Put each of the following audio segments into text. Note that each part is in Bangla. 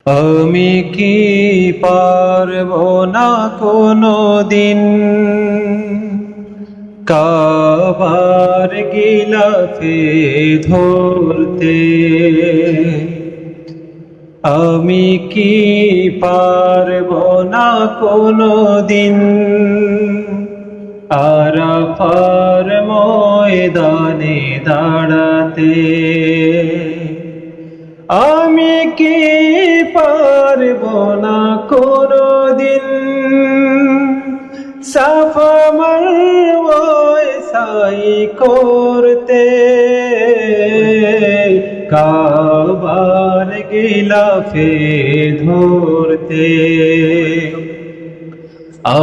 আমি কি পারবো না কোনো দিন কাবার গিলাফে ধরতে? আমি কি পারবো না কোনো দিন আরাফার ময়দানে দাঁড়াতে? আমি কি পারবো না কোনো দিন সাফা মারওয়ায় সাই করতে? কাবার গিলাফে ধরতে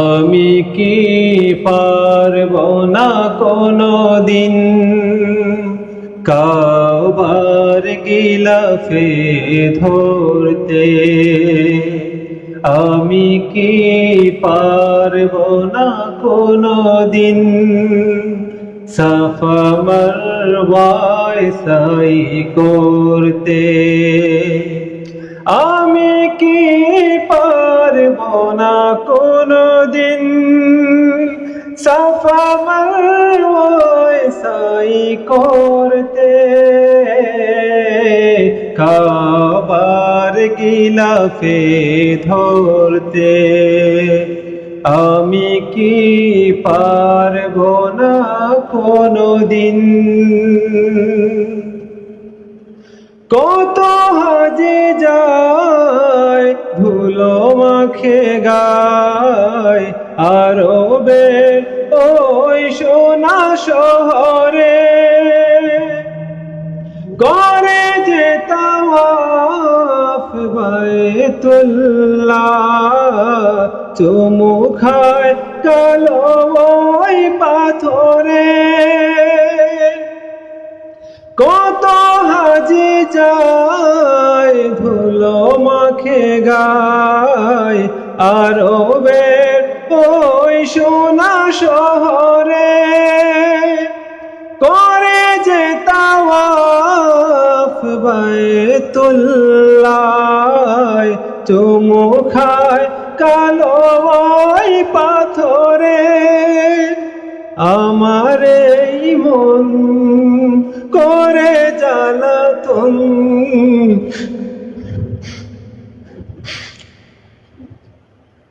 আমি কি পারবো না কোনো দিন কাবার গিলাফে ধরতে? আমি কি পারবো না কোনো দিন সাফা মারওয়ায় সাই করতে? আমি কি পারবো না কোনো দিন সাফা মারওয়ায় সাই করতে? কাবার গিলাফে ধরতে আমি কি পারবো না কোনো দিন? কত হাজি যায় ধুলো মাখে গায় আরবের ওই সোনা শহরে, করে যে তাওয়াফ বাইতুল্লাহ, চুমু খায় কালো ওই পাথরে। কত হাজি যায় ধুলো মাখে গায় আরবের ওই সোনা শহরে, করে যে তাওয়াফ বাইতুল্লাহ, চুমু খায় কালো ওই পাথরে। আমার এই মন করে জ্বালাতন,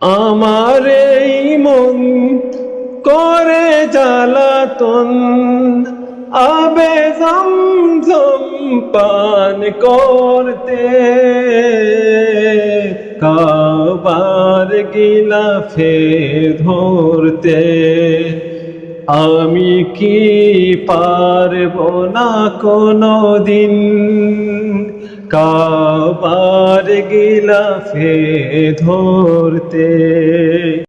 আমার এই মন করে জ্বালাতন, আবে জমজম পান করতে। কাবার গিলাফে ধরতে আমি কি পারবো না কোনো দিন কাবার গিলাফে ধরতে?